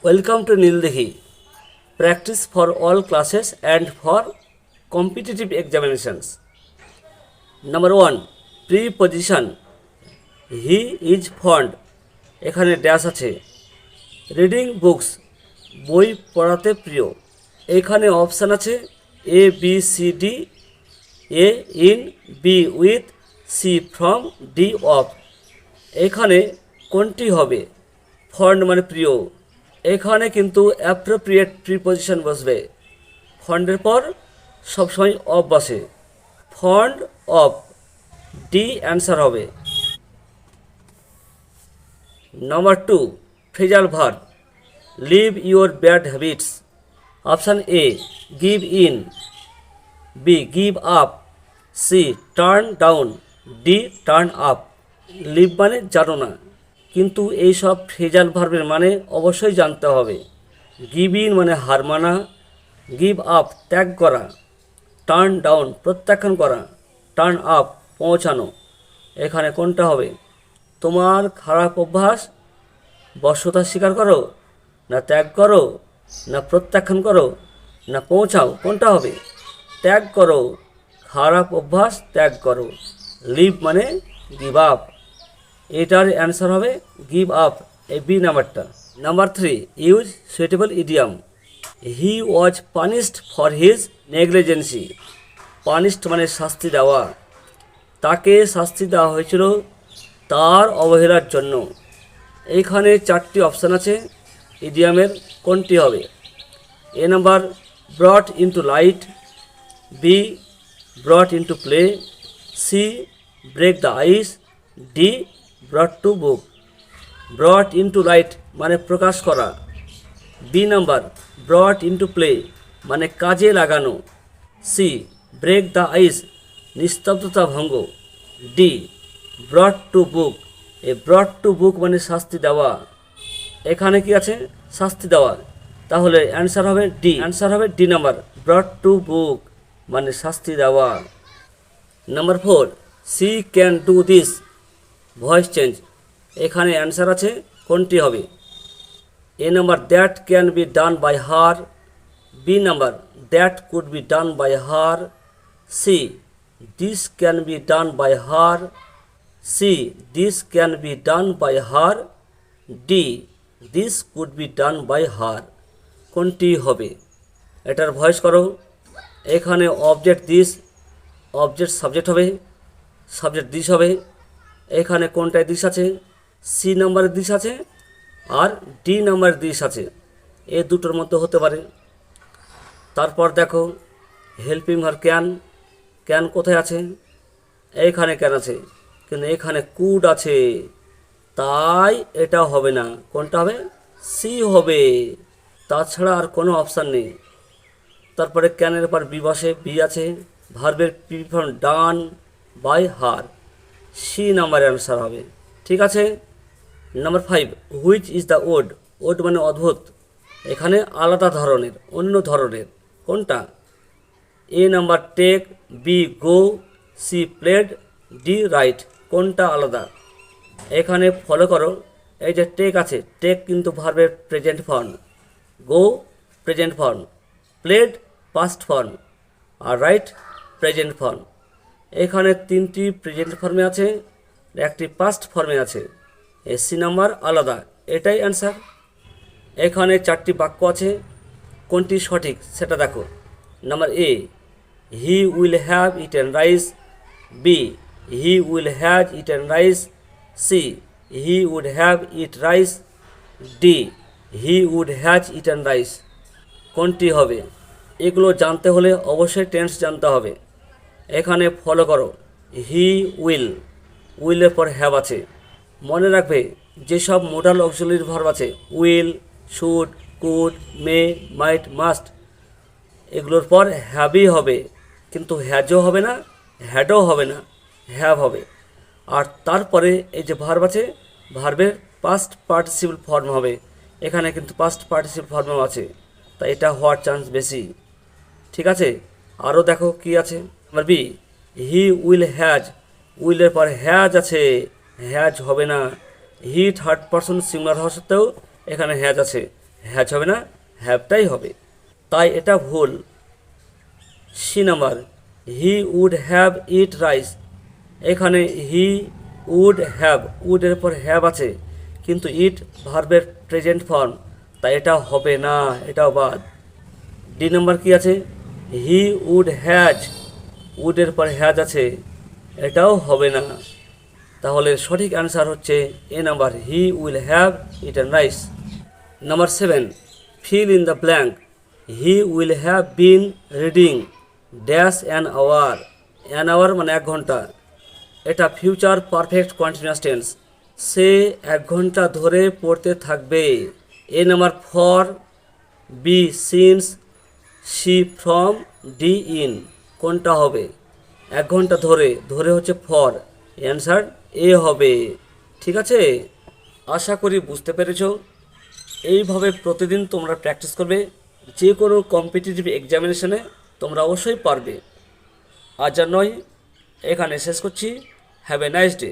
Welcome to Nildehi. Practice for all classes and for competitive examinations. Number 1. Preposition. He is fond. এখানে dash আছে। Reading books, বই পড়াতে প্রিয়। এখানে option আছে A B C D, A in, B with, C from, D of. এখানে কোনটি হবে? ফন্ড মানে প্রিয়। এখানে কিন্তু অ্যাপ্রোপ্রিয়েট প্রিপোজিশন বসবে। ফন্ডের পর সবসময় অফ বসে। ফন্ড অফ, ডি অ্যান্সার হবে। Number 2. Phrasal verb. Leave your bad habits. Option A give in, B give up, C turn down, D turn up. Leave মানে জানো না, কিন্তু এই সব ফ্রেজাল ভার্বের মানে অবশ্যই জানতে হবে। গিভ ইন মানে হার মানা, গিভ আপ ত্যাগ করা, টার্ন ডাউন প্রত্যাখ্যান করা, টার্ন আপ পৌঁছানো। এখানে কোনটা হবে? তোমার খারাপ অভ্যাস বশ্যতা স্বীকার করো, না ত্যাগ করো, না প্রত্যাখ্যান করো, না পৌঁছাও, কোনটা হবে? ত্যাগ করো, খারাপ অভ্যাস ত্যাগ করো। লিভ মানে গিভ আপ, এটার অ্যান্সার হবে গিভ আপ, এই বি নাম্বারটা। Number 3. Use suitable idiom. He was punished for his negligence. Punished মানে শাস্তি দেওয়া। তাকে শাস্তি দেওয়া হয়েছিল তার অবহেলার জন্য। এইখানে 4টি অপশান আছে ইডিয়ামের, কোনটি হবে? A number brought into light, B brought into play, C break the ice, D brought to book. Brought into light মানে প্রকাশ করা। B number brought into play মানে কাজে লাগানো। সি ব্রেক দ্য আইস নিস্তব্ধতা ভঙ্গ। ডি ব্রট টু বুক, এই ব্রট to book মানে শাস্তি দেওয়া। এখানে কি আছে? শাস্তি দেওয়া। তাহলে অ্যান্সার হবে ডি, অ্যান্সার হবে D number, brought to book মানে শাস্তি দেওয়া। Number 4. She can do this, voice change. এখানে অ্যান্সার আছে, কোনটি হবে? A number that can be done by her, B number that could be done by her, C this can be done by her, C this can be done by her, D this could be done by her. কোনটি হবে? এটার voice করো। এখানে object this, object subject হবে, subject this হবে। এখানে কোনটায় this আছে? সি নাম্বারের দিস আছে আর ডি নাম্বারের দিস আছে, এ দুটোর মধ্যে হতে পারে। তারপর দেখো হেল্পিং ভার্ব ক্যান, ক্যান কোথায় আছে? এইখানে ক্যান আছে, কিন্তু এখানে কুড আছে, তাই এটা হবে না। কোনটা হবে? সি হবে, তাছাড়া আর কোনো অপশান নেই। তারপরে ক্যানের পর বি বসে, বি আছে, ভার্বের P form done by her, C নাম্বারের অ্যান্সার হবে। ঠিক আছে। Number 5. Which is the odd. Odd মানে অদ্ভুত, এখানে আলাদা ধরনের, অন্য ধরনের। কোনটা? A number take, B go, C played, D right. কোনটা আলাদা? এখানে ফলো করো। এই যে টেক আছে, টেক কিন্তু ভার্বের present form, go present form, played past form, আর রাইট প্রেজেন্ট ফর্ম। এখানে 3টি প্রেজেন্ট ফর্মে আছে, একটি পাস্ট ফর্মে আছে। সি নাম্বার আলাদা, এটাই অ্যান্সার। এখানে 4টি বাক্য আছে, কোনটি সঠিক সেটা দেখো। Number A he will have eaten rice, B he will has eaten rice, C he would have eat rice, D he would has eaten rice. কোনটি হবে? এগুলো জানতে হলে অবশ্যই টেন্স জানতে হবে। এখানে ফলো করো। হি উইল, উইলের পর হ্যাভ আছে। মনে রাখবে যেসব মোডাল অক্সিলারি ভার্ব আছে, will, should, could, may, might, must, এগুলোর পর হ্যাভই হবে, কিন্তু হ্যাজও হবে না, হ্যাডও হবে না, হ্যাভ হবে। আর তারপরে এই যে ভার্ব আছে, ভার্বের পাস্ট পার্টিসিপল ফর্ম হবে। এখানে কিন্তু পাস্ট পার্টিসিপল ফর্মও আছে, তাই এটা হওয়ার চান্স বেশি। ঠিক আছে। আরও দেখো কি আছে। Number B he will has, উইলের পর হ্যাজ আছে, হ্যাজ হবে না। হি থার্ড পারসন সিঙ্গুলার হওয়া সত্ত্বেও এখানে হ্যাজ আছে, হ্যাজ হবে না, হ্যাভটাই হবে, তাই এটা ভুল। C number, he would have eat rice, এখানে হি উড হ্যাভ, উডের পর হ্যাভ আছে, কিন্তু ইট ভার্বের প্রেজেন্ট ফর্ম, তাই এটা হবে না, এটাও বাদ। ডি নাম্বার কি আছে, হি উড হ্যাজ, উডের পর হ্যাজ আছে, এটাও হবে না। তাহলে সঠিক অ্যান্সার হচ্ছে A number, he will have eaten rice. Number 7, fill in the blank, he will have been reading dash an hour, an hour মানে 1 ঘন্টা, এটা ফিউচার পারফেক্ট কন্টিনিউয়াস টেন্স, সে 1 ঘন্টা ধরে পড়তে থাকবে। A number for, B since, C from, D in, কোনটা হবে? 1 ঘন্টা ধরে, ধরে হচ্ছে ফর, অ্যান্সার এ হবে। ঠিক আছে, আশা করি বুঝতে পেরেছো। এইভাবে প্রতিদিন তোমরা প্র্যাকটিস করবে, যে কোনো কম্পিটিটিভ এক্সামিনেশনে তোমরা অবশ্যই পারবে। আজ আর নয়, এখানে শেষ করছি। Have a nice day.